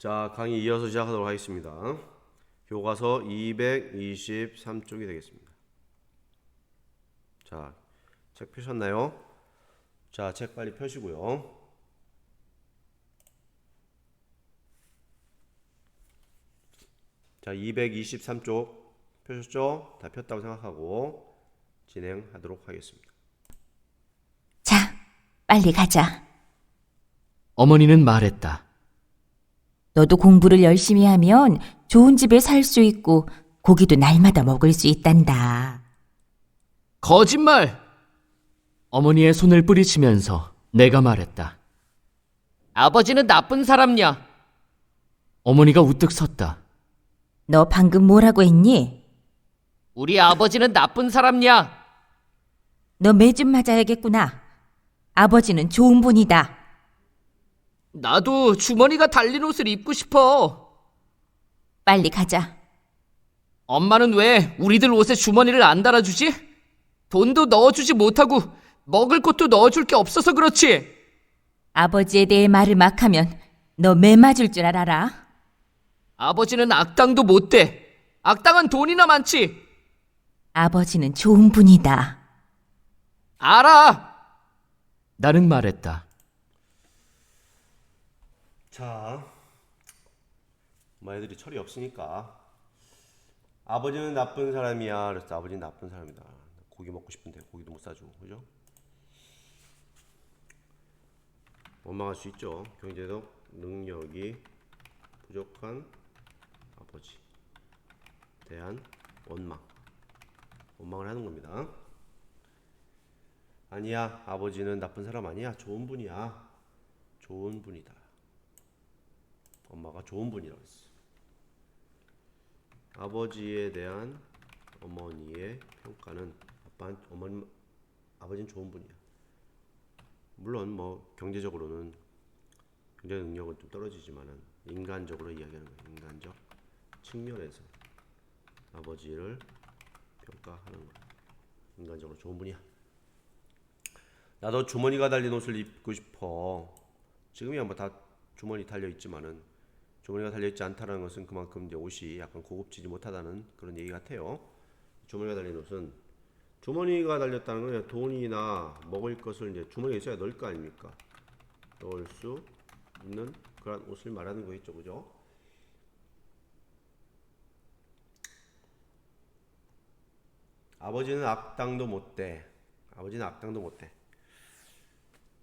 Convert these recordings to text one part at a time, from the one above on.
자, 강의 이어서 시작하도록 하겠습니다. 교과서 223쪽이 되겠습니다. 자, 책 펴셨나요? 자, 책 빨리 펴시고요. 자, 223쪽 펴셨죠? 다 폈다고 생각하고 진행하도록 하겠습니다. 자, 빨리 가자. 어머니는 말했다. 너도 공부를 열심히 하면 좋은 집에 살 수 있고 고기도 날마다 먹을 수 있단다. 거짓말! 어머니의 손을 뿌리치면서 내가 말했다. 아버지는 나쁜 사람냐? 어머니가 우뚝 섰다. 너 방금 뭐라고 했니? 우리 아버지는 나쁜 사람냐? 너 매좀 맞아야겠구나. 아버지는 좋은 분이다. 나도 주머니가 달린 옷을 입고 싶어. 빨리 가자. 엄마는 왜 우리들 옷에 주머니를 안 달아주지? 돈도 넣어주지 못하고 먹을 것도 넣어줄 게 없어서 그렇지. 아버지에 대해 말을 막 하면 너 매 맞을 줄 알아라. 아버지는 악당도 못 돼. 악당은 돈이나 많지. 아버지는 좋은 분이다. 알아. 나는 말했다. 자, 엄마 애들이 철이 없으니까 아버지는 나쁜 사람이야. 그랬어. 아버지는 나쁜 사람이다. 고기 먹고 싶은데 고기도 못 사주고, 그죠? 원망할 수 있죠. 경제적 능력이 부족한 아버지 대한 원망을 하는 겁니다. 아니야, 아버지는 나쁜 사람 아니야. 좋은 분이야. 좋은 분이다. 엄마가 좋은 분이라고 했어. 아버지에 대한 어머니의 평가는 아버지는 좋은 분이야. 물론 뭐 경제적으로는 경제 능력은 좀 떨어지지만은 인간적으로 이야기하는 거야. 인간적 측면에서 아버지를 평가하는 거야. 인간적으로 좋은 분이야. 나도 주머니가 달린 옷을 입고 싶어. 지금이야 뭐 다 주머니 달려 있지만은 주머니가 달려 있지 않다는 것은 그만큼 이제 옷이 약간 고급지지 못하다는 그런 얘기 같아요. 주머니가 달린 옷은 주머니가 달렸다는 건 그냥 돈이나 먹을 것을 이제 주머니에 있어야 넣을 거 아닙니까? 넣을 수 있는 그런 옷을 말하는 거겠죠, 그죠? 아버지는 악당도 못 돼. 아버지는 악당도 못 돼.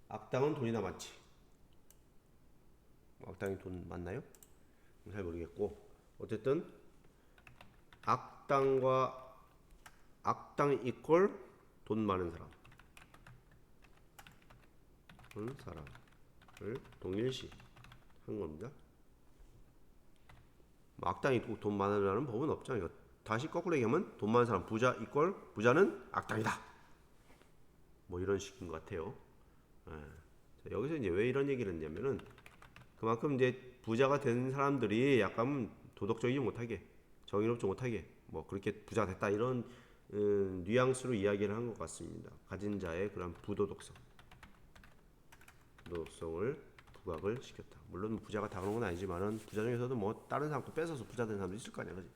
악당은 돈이나 많지. 악당이 돈 많나요? 잘 모르겠고, 어쨌든 악당 이퀄 돈 많은 사람을 동일시 한 겁니다. 뭐 악당이 돈 많으라는 법은 없죠. 이거 다시 거꾸로 얘기하면 돈 많은 사람 부자 이퀄 부자는 악당이다. 뭐 이런 식인 것 같아요. 자, 여기서 이제 왜 이런 얘기를 했냐면은 그만큼 이제 부자가 된 사람들이 약간 도덕적이지 못하게, 정의롭지 못하게, 뭐 그렇게 부자가 됐다 이런 뉘앙스로 이야기를 한 것 같습니다. 가진 자의 그런 부도덕성을 부각을 시켰다. 물론 부자가 다 그런 건 아니지만은 부자 중에서도 뭐 다른 사람 거 뺏어서 부자 된 사람도 있을 거 아니야, 그지?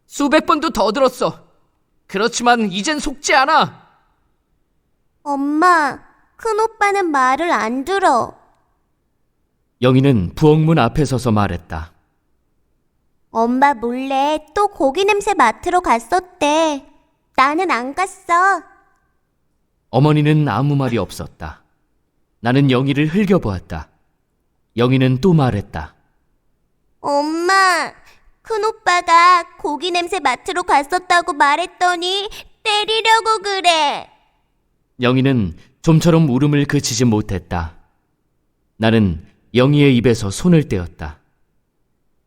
수백 번도 더 들었어. 그렇지만 이젠 속지 않아. 엄마, 큰오빠는 말을 안 들어. 영희는 부엌문 앞에 서서 말했다. 엄마 몰래 또 고기 냄새 맡으러 갔었대. 나는 안 갔어. 어머니는 아무 말이 없었다. 나는 영희를 흘겨보았다. 영희는 또 말했다. 엄마, 큰오빠가 고기 냄새 맡으러 갔었다고 말했더니 때리려고 그래. 영희는 좀처럼 울음을 그치지 못했다. 나는 영희의 입에서 손을 떼었다.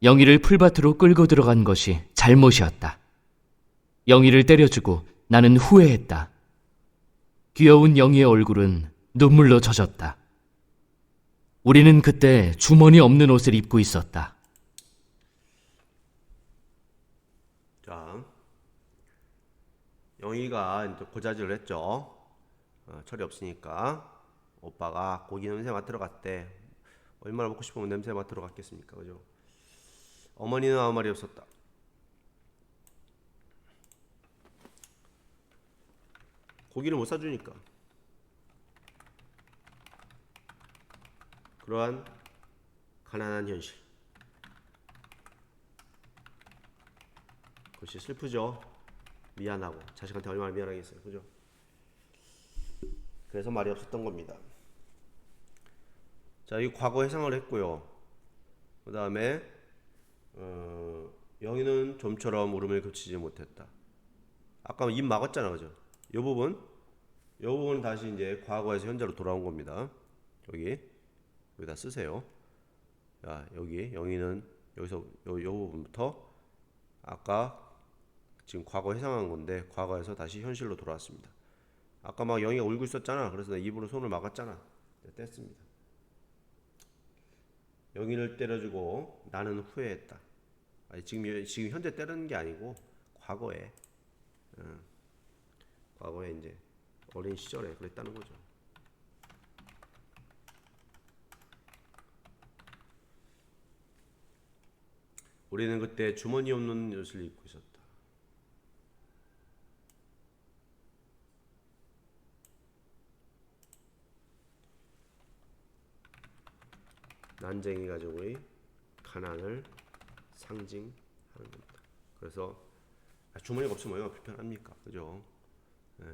영희를 풀밭으로 끌고 들어간 것이 잘못이었다. 영희를 때려주고 나는 후회했다. 귀여운 영희의 얼굴은 눈물로 젖었다. 우리는 그때 주머니 없는 옷을 입고 있었다. 자, 영희가 이제 고자질을 했죠. 철이 없으니까 오빠가 고기 냄새 맡으러 갔대. 얼마나 먹고 싶으면 냄새 맡으러 갔겠습니까, 그죠? 어머니는 아무 말이 없었다. 고기를 못 사주니까. 그러한 가난한 현실. 그것이 슬프죠. 미안하고 자식한테 얼마나 미안하겠어요, 그죠? 그래서 말이 없었던 겁니다. 자, 이 과거 해상을 했고요. 그 다음에 영희는 좀처럼 울음을 그치지 못했다. 아까 입 막았잖아, 그죠? 이 부분 다시 이제 과거에서 현재로 돌아온 겁니다. 여기다 쓰세요. 자, 여기 영희는 여기서 요 부분부터 아까 지금 과거 해상한 건데 과거에서 다시 현실로 돌아왔습니다. 아까 막 영희가 울고 있었잖아. 그래서 내 입으로 손을 막았잖아. 뗐습니다. 영희를 때려주고 나는 후회했다. 아니, 지금 현재 때리는 게 아니고 과거에 이제 어린 시절에 그랬다는 거죠. 우리는 그때 주머니 없는 옷을 입고 있었다. 난쟁이 가족의 가난을 상징하는 겁니다. 그래서 주머니가 없으면 얼마나 불편합니까, 그죠? 예.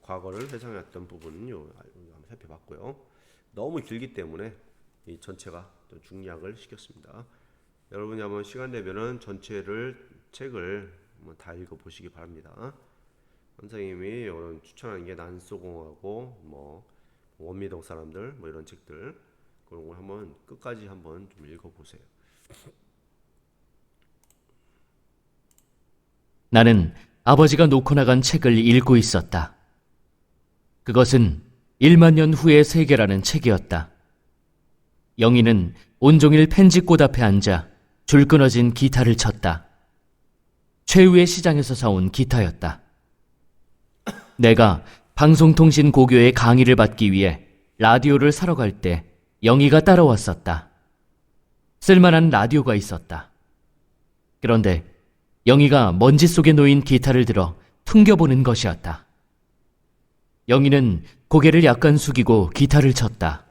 과거를 회상했던 부분은요, 한번 살펴봤고요. 너무 길기 때문에 이 전체가 좀 중략을 시켰습니다. 여러분이 한번 시간 되면은 전체를 책을 한번 다 읽어보시기 바랍니다. 선생님이 이런 추천하는 게 난소공하고 뭐 원미동 사람들 뭐 이런 책들 그런 걸 한번 끝까지 한번 좀 읽어보세요. 나는 아버지가 놓고 나간 책을 읽고 있었다. 그것은 1만 년 후의 세계라는 책이었다. 영희는 온종일 펜지꽃 앞에 앉아 줄 끊어진 기타를 쳤다. 최후의 시장에서 사온 기타였다. 내가 방송통신고교의 강의를 받기 위해 라디오를 사러 갈 때 영희가 따라왔었다. 쓸만한 라디오가 있었다. 그런데 영희가 먼지 속에 놓인 기타를 들어 퉁겨보는 것이었다. 영희는 고개를 약간 숙이고 기타를 쳤다.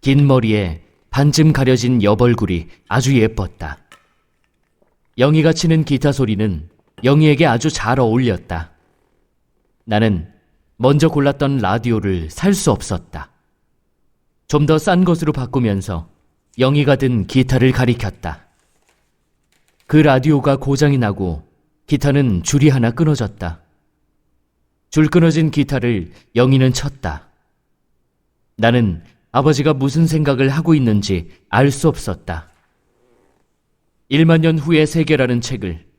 긴 머리에 반쯤 가려진 옆얼굴이 아주 예뻤다. 영희가 치는 기타 소리는 영희에게 아주 잘 어울렸다. 나는 먼저 골랐던 라디오를 살 수 없었다. 좀 더 싼 것으로 바꾸면서 영희가 든 기타를 가리켰다. 그 라디오가 고장이 나고 기타는 줄이 하나 끊어졌다. 줄 끊어진 기타를 영희는 쳤다. 나는 아버지가 무슨 생각을 하고 있는지 알 수 없었다. 1만 년 후의 세계라는 책을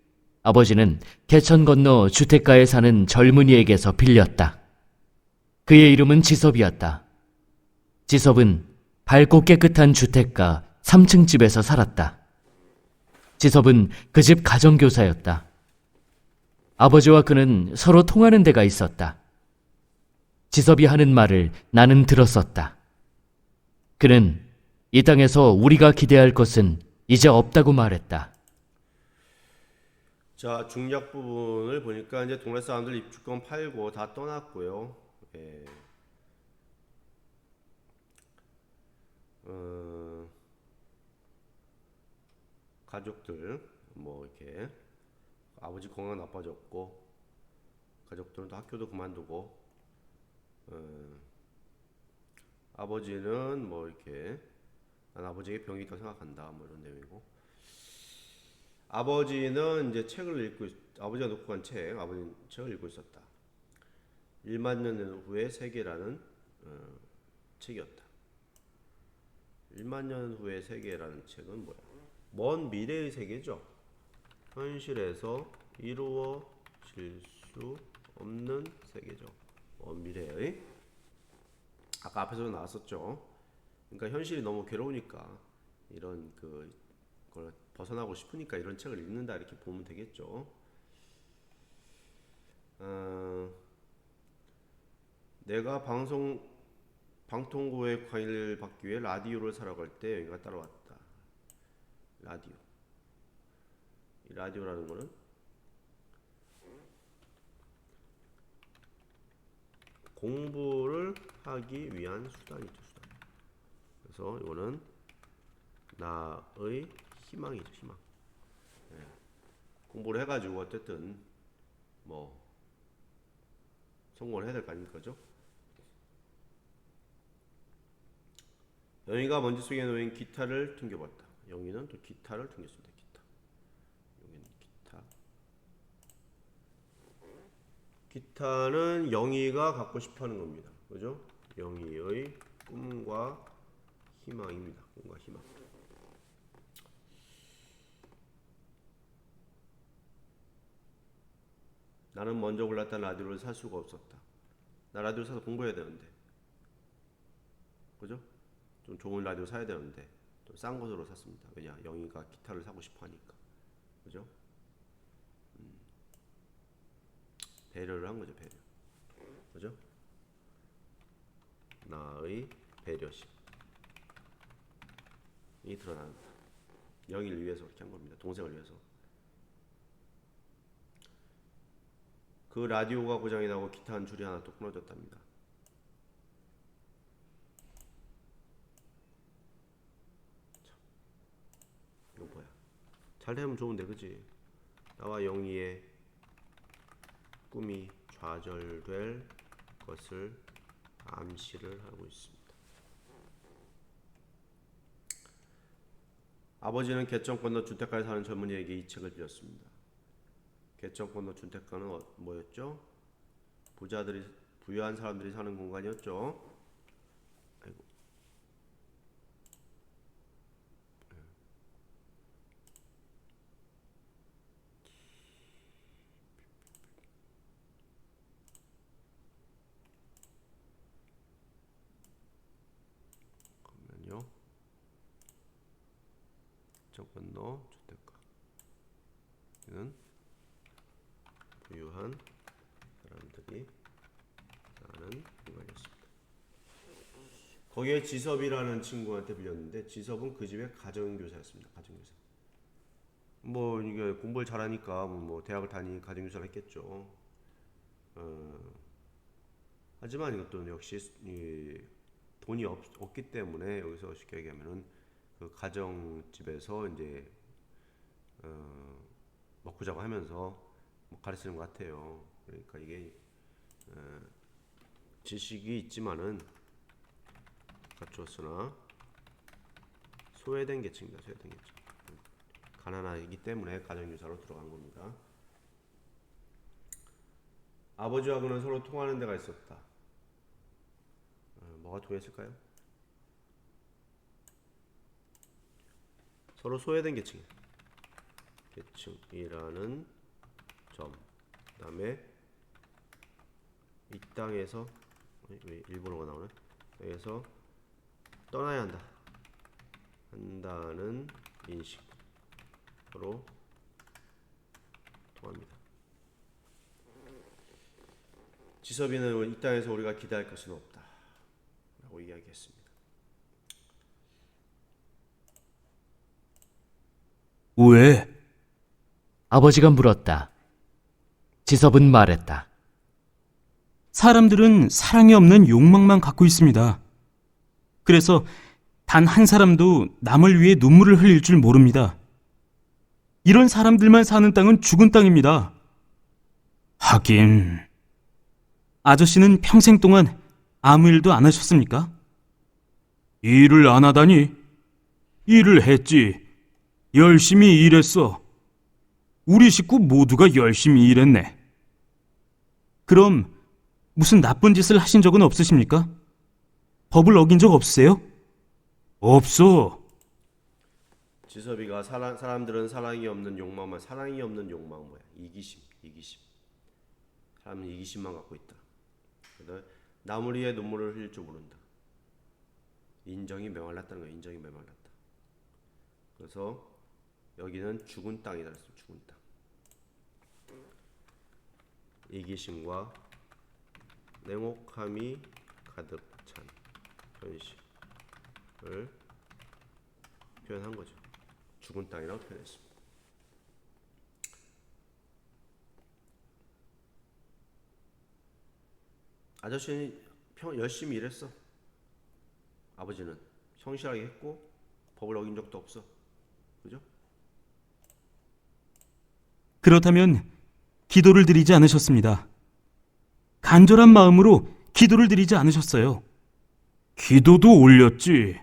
아버지는 개천 건너 주택가에 사는 젊은이에게서 빌렸다. 그의 이름은 지섭이었다. 지섭은 밝고 깨끗한 주택가 3층 집에서 살았다. 지섭은 그 집 가정교사였다. 아버지와 그는 서로 통하는 데가 있었다. 지섭이 하는 말을 나는 들었었다. 그는 이 땅에서 우리가 기대할 것은 이제 없다고 말했다. 자, 중략 부분을 보니까 이제 동네 사람들 입주권 팔고 다 떠났고요. 예. 가족들 뭐 이렇게 아버지 건강 나빠졌고 가족들은 또 학교도 그만두고 아버지는 뭐 이렇게 난 아버지에게 병이 있다고 생각한다 뭐 이런 내용이고 아버지는 이제 아버지가 놓고 간 아버지는 책을 읽고 있었다. 1만 년 후의 세계라는 책이었다. 1만 년 후의 세계라는 책은 뭐야? 먼 미래의 세계죠. 현실에서 이루어질 수 없는 세계죠. 먼 미래의. 아까 앞에서도 나왔었죠. 그러니까 현실이 너무 괴로우니까 이런 그걸 벗어나고 싶으니까 이런 책을 읽는다 이렇게 보면 되겠죠. 내가 방통고의 강의를 받기 위해 라디오를 사러 갈 때 영희가 따라왔다. 라디오. 이 라디오라는 거는 공부를 하기 위한 수단이죠, 수단. 그래서 이거는 나의 희망이죠, 희망. 네. 공부를 해가지고 어쨌든 뭐 성공을 해야 될 거 아닙니까, 그죠? 영희가 먼지 속에 놓인 기타를 튕겨봤다. 영희는 또 기타를 튕겼습니다. 기타. 여기는 기타. 기타는 영희가 갖고 싶어하는 겁니다. 그죠? 영희의 꿈과 희망입니다. 꿈과 희망. 나는 먼저 골랐던 라디오를 살 수가 없었다. 나 라디오 사서 공부해야 되는데, 그죠? 좀 좋은 라디오 사야 되는데 좀 싼 것으로 샀습니다. 왜냐? 영희가 기타를 사고 싶어 하니까, 그죠? 배려를 한 거죠, 배려. 그죠? 나의 배려심이 드러난다. 영희를 위해서 그렇게 한 겁니다. 동생을 위해서. 그 라디오가 고장이 나고 기타 한 줄이 하나 또 끊어졌답니다. 이거 뭐야? 잘 되면 좋은데, 그지? 나와 영희의 꿈이 좌절될 것을 암시를 하고 있습니다. 아버지는 개점 건너 준택가에 사는 젊은이에게 이 책을 빌렸습니다. 개점 건너 준택가는 뭐였죠? 부유한 사람들이 사는 공간이었죠. 아이고. 잠깐만요. 개점 건너 준택가. 이는 부유한 사람들이 사는 공간이었습니다. 거기에 지섭이라는 친구한테 빌렸는데, 지섭은 그 집의 가정교사였습니다. 가정교사. 뭐 이게 공부를 잘하니까 뭐 대학을 다니 가정교사를 했겠죠. 하지만 이것도 역시 돈이 없기 때문에 여기서 쉽게 얘기하면은 그 가정집에서 이제 먹고 자고 하면서 가르치는 것 같아요. 그러니까 이게 지식이 있지만은 갖추었으나 소외된 계층입니다. 소외된 계층. 가난하기 때문에 가정교사로 들어간 겁니다. 아버지와 그는 서로 통하는 데가 있었다. 뭐가 통했을까요? 서로 소외된 계층이라는 점. 그 다음에 이 땅에서, 왜 일본어가 나오네? 여기서 떠나야 한다는 인식. 서로 통합니다. 지섭이는 이 땅에서 우리가 기대할 것은 없다 라고 이야기했습니다. 왜? 아버지가 물었다. 지섭은 말했다. 사람들은 사랑이 없는 욕망만 갖고 있습니다. 그래서 단 한 사람도 남을 위해 눈물을 흘릴 줄 모릅니다. 이런 사람들만 사는 땅은 죽은 땅입니다. 하긴, 아저씨는 평생 동안 아무 일도 안 하셨습니까? 일을 안 하다니? 일을 했지. 열심히 일했어. 우리 식구 모두가 열심히 일했네. 그럼 무슨 나쁜 짓을 하신 적은 없으십니까? 법을 어긴 적 없으세요? 없어. 지섭이가 사람들은 사랑이 없는 욕망 뭐야? 이기심. 사람은 이기심만 갖고 있다. 남을 위해 눈물을 흘릴 줄 모른다. 인정이 메말랐다는 거야. 인정이 메말랐다. 그래서 여기는 죽은 땅이다 그랬어. 죽은 땅. 이기심과 냉혹함이 가득 찬 현실을 표현한 거죠. 죽은 땅이라고 표현했습니다. 아저씨는 열심히 일했어. 아버지는 성실하게 했고 법을 어긴 적도 없어. 그죠? 그렇다면 기도를 드리지 않으셨습니다. 간절한 마음으로 기도를 드리지 않으셨어요. 기도도 올렸지.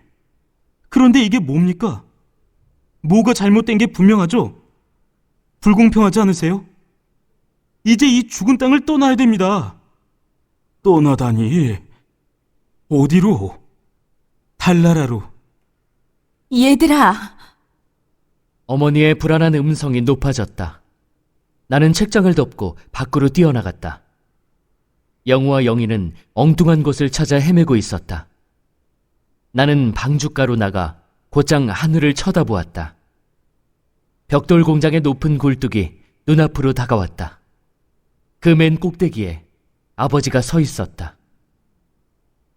그런데 이게 뭡니까? 뭐가 잘못된 게 분명하죠? 불공평하지 않으세요? 이제 이 죽은 땅을 떠나야 됩니다. 떠나다니. 어디로? 달나라로. 얘들아, 어머니의 불안한 음성이 높아졌다. 나는 책장을 덮고 밖으로 뛰어나갔다. 영우와 영희는 엉뚱한 곳을 찾아 헤매고 있었다. 나는 방춧가로 나가 곧장 하늘을 쳐다보았다. 벽돌 공장의 높은 굴뚝이 눈앞으로 다가왔다. 그 맨 꼭대기에 아버지가 서 있었다.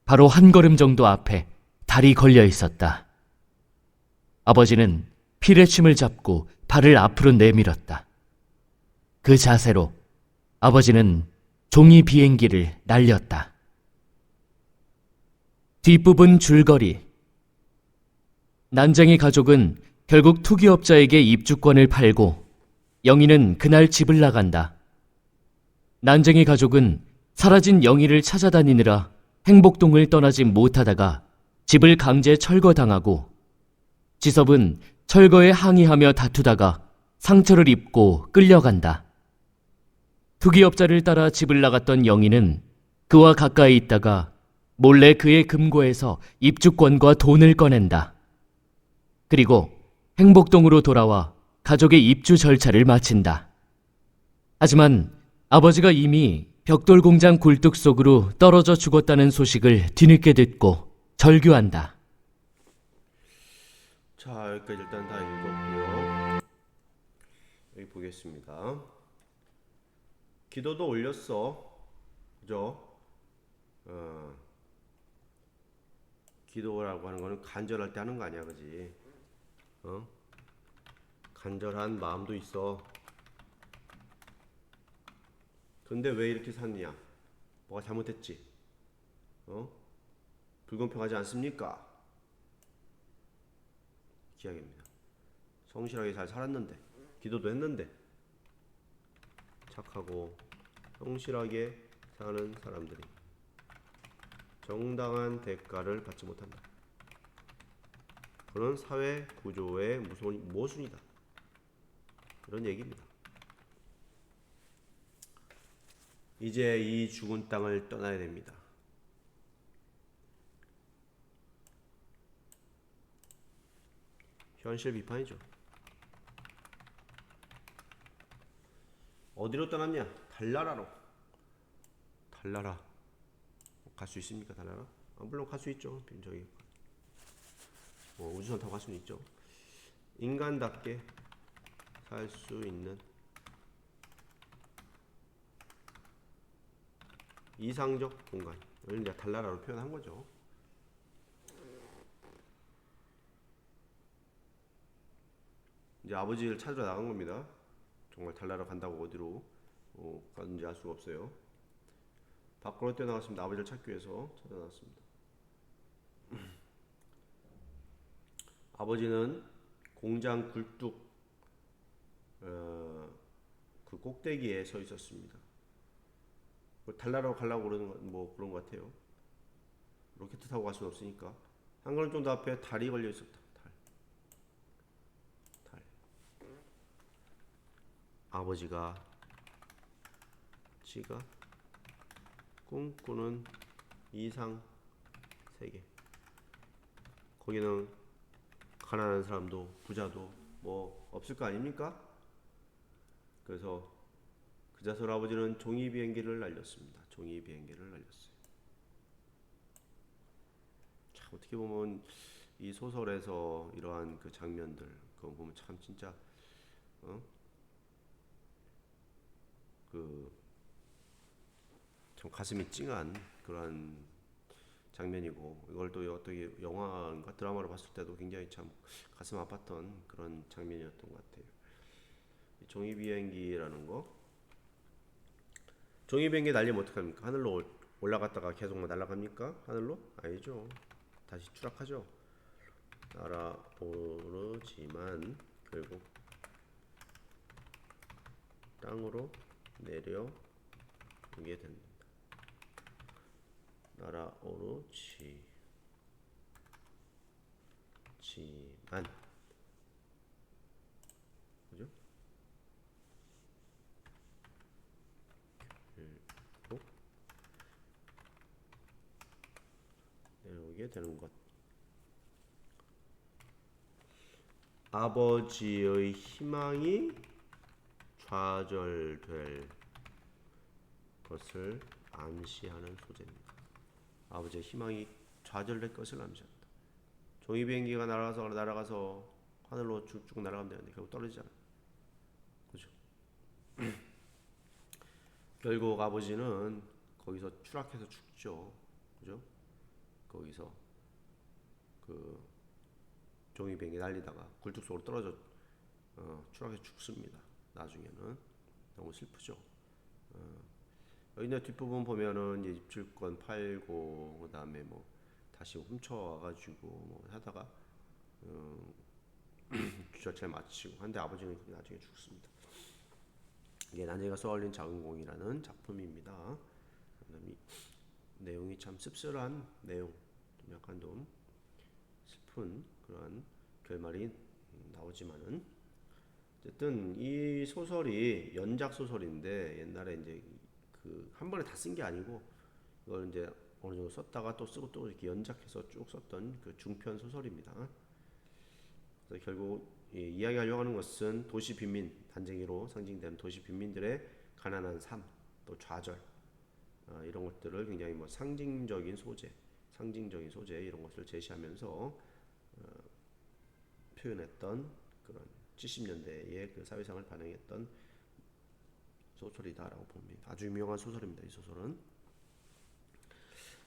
바로 한 걸음 정도 앞에 달이 걸려 있었다. 아버지는 피레침을 잡고 발을 앞으로 내밀었다. 그 자세로 아버지는 종이 비행기를 날렸다. 뒷부분 줄거리. 난쟁이 가족은 결국 투기업자에게 입주권을 팔고 영희는 그날 집을 나간다. 난쟁이 가족은 사라진 영희를 찾아다니느라 행복동을 떠나지 못하다가 집을 강제 철거당하고 지섭은 철거에 항의하며 다투다가 상처를 입고 끌려간다. 투기업자를 따라 집을 나갔던 영희는 그와 가까이 있다가 몰래 그의 금고에서 입주권과 돈을 꺼낸다. 그리고 행복동으로 돌아와 가족의 입주 절차를 마친다. 하지만 아버지가 이미 벽돌 공장 굴뚝 속으로 떨어져 죽었다는 소식을 뒤늦게 듣고 절규한다. 자, 여기까지 일단 다 읽었고요. 여기 보겠습니다. 기도도 올렸어. 그죠? 기도라고 하는 거는 간절할 때 하는 거 아니야, 그지? 간절한 마음도 있어. 근데 왜 이렇게 샀냐? 뭐가 잘못했지? 불공평하지 않습니까? 기약입니다. 성실하게 잘 살았는데, 기도도 했는데, 착하고 성실하게 사는 사람들이 정당한 대가를 받지 못한다. 그런 사회 구조의 모순이다. 이런 얘기입니다. 이제 이 죽은 땅을 떠나야 됩니다. 현실 비판이죠. 어디로 떠났냐? 달나라로. 달나라 갈 수 있습니까? 달나라? 물론 갈 수 있죠. 저기 우주선 타고 갈 수는 있죠. 인간답게 살 수 있는 이상적 공간을 이제 달나라로 표현한 거죠. 이제 아버지를 찾으러 나간 겁니다. 정말 달나라 간다고 어디로 가는지 알 수가 없어요. 밖으로 뛰어나갔습니다. 아버지를 찾기 위해서 찾아나왔습니다. 아버지는 공장 굴뚝 그 꼭대기에 서 있었습니다. 달나라로 가려고 그러는 그런 것 같아요. 로켓 타고 갈 수는 없으니까. 한 걸음 정도 앞에 달이 걸려 있었다. 달. 아버지가 지가 꿈꾸는 이상 세계. 거기는 가난한 사람도 부자도 뭐 없을 거 아닙니까? 그래서 그 자세로 아버지는 종이 비행기를 날렸습니다. 종이 비행기를 날렸어요. 참 어떻게 보면 이 소설에서 이러한 그 장면들 그거 보면 참 진짜 그 참 가슴이 찡한 그런 장면이고, 이걸 또 어떻게 영화인가 드라마로 봤을 때도 굉장히 참 가슴 아팠던 그런 장면이었던 것 같아요. 이 종이 비행기라는 거, 종이 비행기 날리면 어떡합니까? 하늘로 올라갔다가 계속 날아갑니까? 하늘로? 아니죠. 다시 추락하죠. 날아오르지만 결국 땅으로 내려오게 됩니다. 날아오르지만 그죠? 결국 내려오게 되는 것. 아버지의 희망이 좌절될 것을 암시하는 소재입니다. 아버지의 희망이 좌절될 것을 암시한다. 종이 비행기가 날아가서 하늘로 쭉쭉 날아가면 되는데 결국 떨어지잖아. 그죠? 결국 아버지는 거기서 추락해서 죽죠. 그죠? 거기서 그 종이 비행기 날리다가 굴뚝 속으로 떨어져 추락해서 죽습니다. 나중에는 너무 슬프죠. 여기 이제 뒷부분 보면은 이제 입주권 팔고 그다음에 뭐 다시 훔쳐와가지고 뭐 하다가 주차를 마치고 한데 아버지는 나중에 죽습니다. 이게 난쟁이가 쏘아올린 작은 공이라는 작품입니다. 그다음에 내용이 참 씁쓸한 내용, 좀 약간 좀 슬픈 그런 결말이 나오지만은 어쨌든 이 소설이 연작 소설인데 옛날에 이제 그 한 번에 다 쓴 게 아니고 이걸 이제 어느 정도 썼다가 또 쓰고 또 이렇게 연작해서 쭉 썼던 그 중편 소설입니다. 그래서 결국 이야기하려고 하는 것은 도시 빈민, 난쟁이로 상징되는 도시 빈민들의 가난한 삶, 또 좌절, 이런 것들을 굉장히 뭐 상징적인 소재 이런 것을 제시하면서 표현했던 그런 70년대의 그 사회상을 반영했던 소설이다라고 봅니다. 아주 유명한 소설입니다. 이 소설은.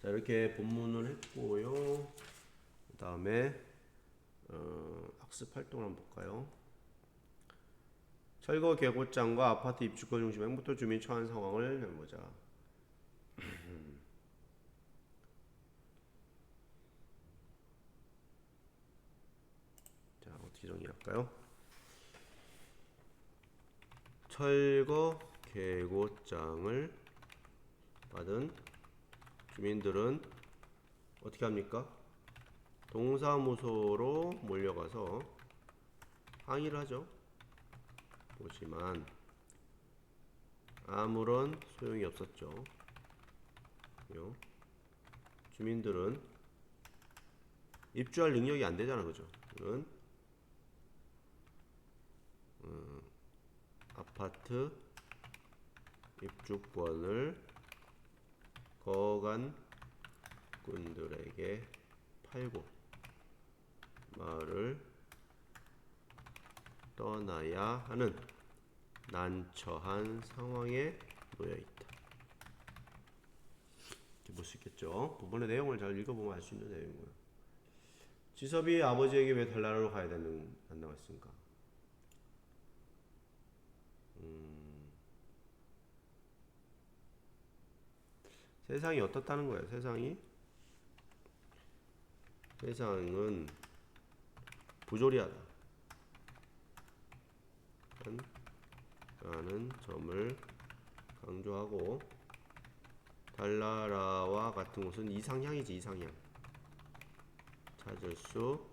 자, 이렇게 본문을 했고요. 그 다음에 학습 활동을 한번 볼까요? 철거 계곡장과 아파트 입주권 중심 횡부터 주민 처한 상황을 해보자. 자, 어떻게 정리할까요? 철거 계곡장을 받은 주민들은 어떻게 합니까? 동사무소로 몰려가서 항의를 하죠. 보지만 아무런 소용이 없었죠. 주민들은 입주할 능력이 안 되잖아, 그죠? 아파트 입주권을 거간꾼들에게 팔고 마을을 떠나야 하는 난처한 상황에 놓여 있다. 이렇게 볼 수 있겠죠. 부분의 내용을 잘 읽어보면 알 수 있는 내용이고요. 지섭이 아버지에게 왜 달나라로 가야 한다고 했습니까? 세상이 어떻다는 거예요? 세상은 부조리하다 라는 점을 강조하고, 달나라와 같은 곳은 이상향이지. 이상향 찾을 수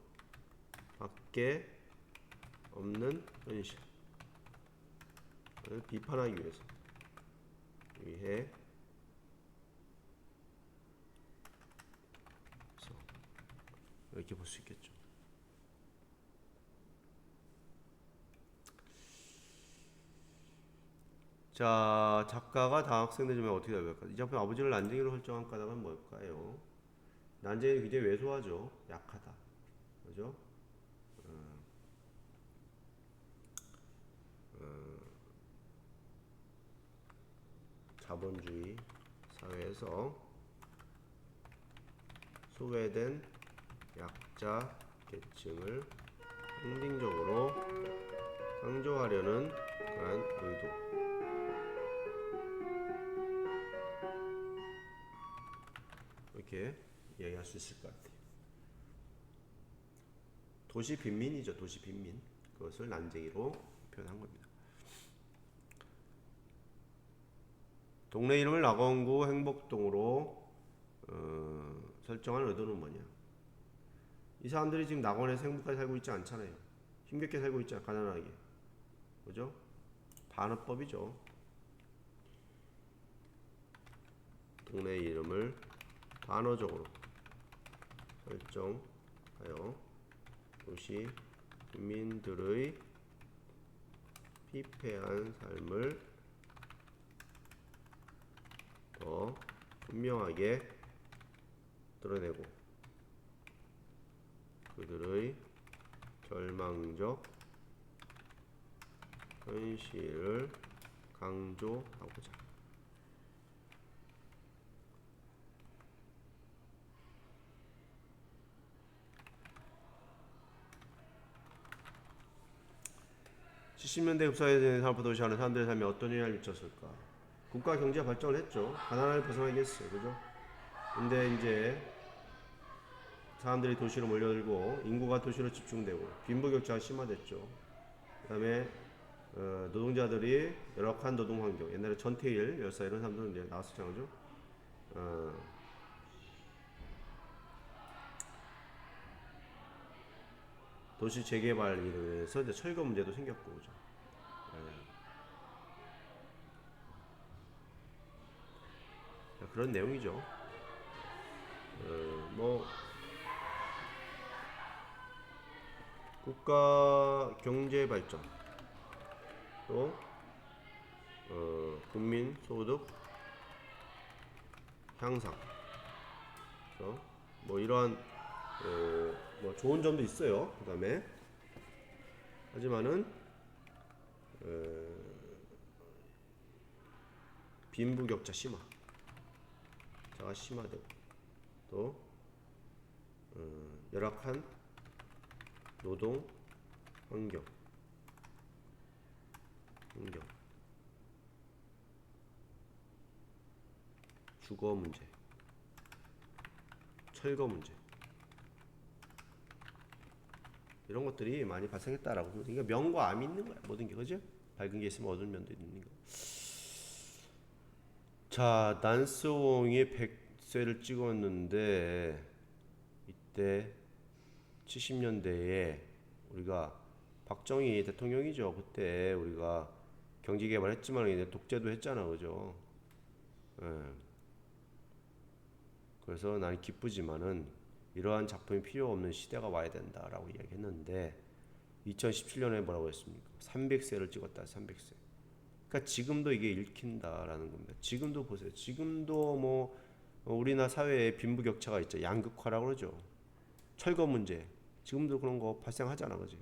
밖에 없는 현실을 비판하기 위해 이렇게 볼 수 있겠죠. 자, 작가가 다 학생들 중에 어떻게 될까요? 이 작품 아버지를 난쟁이로 설정한 까닭은 뭘까요? 난쟁이는 굉장히 왜소하죠. 약하다. 그죠? 자본주의 사회에서 소외된 약자 계층을 상징적으로 강조하려는 그런 의도. 이렇게 이야기할 수 있을 것 같아요. 도시 빈민이죠. 도시 빈민. 그것을 난쟁이로 표현한 겁니다. 동네 이름을 낙원구 행복동으로 설정한 의도는 뭐냐? 이 사람들이 지금 낙원에서 행복하게 살고 있지 않잖아요. 힘겹게 살고 있잖아요. 가난하게. 그죠? 반어법이죠. 동네 이름을 단어적으로 설정하여 도시 국민들의 피폐한 삶을 더 분명하게 드러내고 그들의 절망적 현실을 강조하고자. (70년대) 흡사해진 산업화 도시화는 사람들의 삶에 어떤 영향을 미쳤을까? 국가 경제가 발전을 했죠. 가난을 벗어나게 했어요. 그죠? 근데 이제 사람들이 도시로 몰려들고 인구가 도시로 집중되고 빈부격차가 심화됐죠. 그 다음에 노동자들이 열악한 노동 환경, 옛날에 전태일 열사 이런 사람들은 이제 나왔었잖아요. 그죠? 도시 재개발 이로 인해서 이제 철거 문제도 생겼고, 그죠? 그런 내용이죠. 뭐 국가 경제 발전, 또 국민 소득 향상, 뭐 이러한 뭐 좋은 점도 있어요. 그 다음에 하지만은 빈부격차 심화가 심화되고 또 열악한 노동 환경 주거 문제, 철거 문제 이런 것들이 많이 발생했다라고. 그러니까 명과 암이 있는 거야. 모든 게. 그죠? 밝은 게 있으면 어두운 면도 있는 거. 자, 난스옹이 100세를 찍었는데 이때 70년대에 우리가 박정희 대통령이죠. 그때 우리가 경제 개발했지만 이제 독재도 했잖아. 그죠? 그래서 나는 기쁘지만은 이러한 작품이 필요 없는 시대가 와야 된다라고 이야기했는데 2017년에 뭐라고 했습니까? 300세를 찍었다. 300세. 그러니까 지금도 이게 읽힌다라는 겁니다. 지금도 보세요. 지금도 뭐 우리나라 사회에 빈부격차가 있죠. 양극화라고 그러죠. 철거 문제. 지금도 그런 거 발생하잖아. 그지?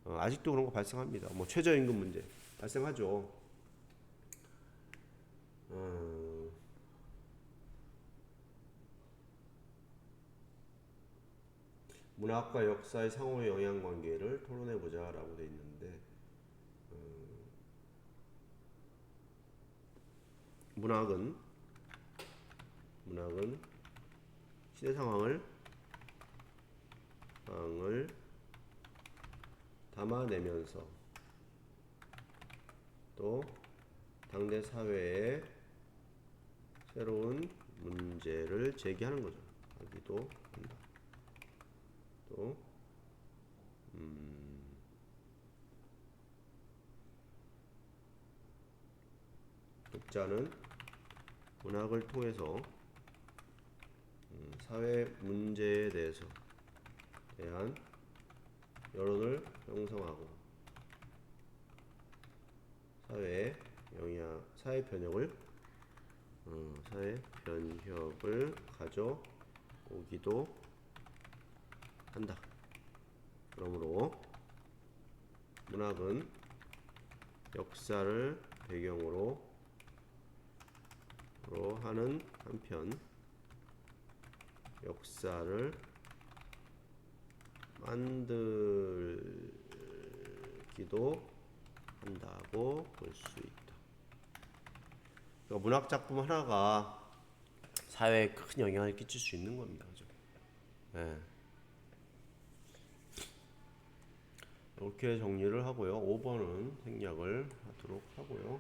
아직도 그런 거 발생합니다. 뭐 최저임금 문제 발생하죠. 문학과 역사의 상호의 영향관계를 토론해보자라고 돼 있는데 문학은 시대 상황을 담아내면서 또 당대 사회의 새로운 문제를 제기하는 거죠. 하기도 한다. 또 독자는 문학을 통해서 사회 문제에 대한 여론을 형성하고 사회 변혁을 가져오기도 한다. 그러므로 문학은 역사를 배경으로 하는 한편 역사를 만들기도 한다고 볼 수 있다. 그러니까 문학 작품 하나가 사회에 큰 영향을 끼칠 수 있는 겁니다. 그죠? 네. 이렇게 정리를 하고요. 5번은 생략을 하도록 하고요.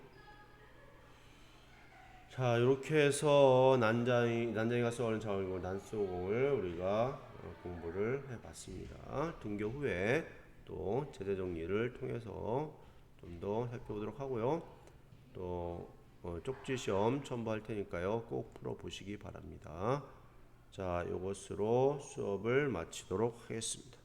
자, 이렇게 해서 난장이가 쏘는 자원공 난쏘공을 우리가 공부를 해봤습니다. 등교 후에 또 제재 정리를 통해서 좀 더 살펴보도록 하고요. 또 쪽지 시험 첨부할 테니까요. 꼭 풀어보시기 바랍니다. 자, 이것으로 수업을 마치도록 하겠습니다.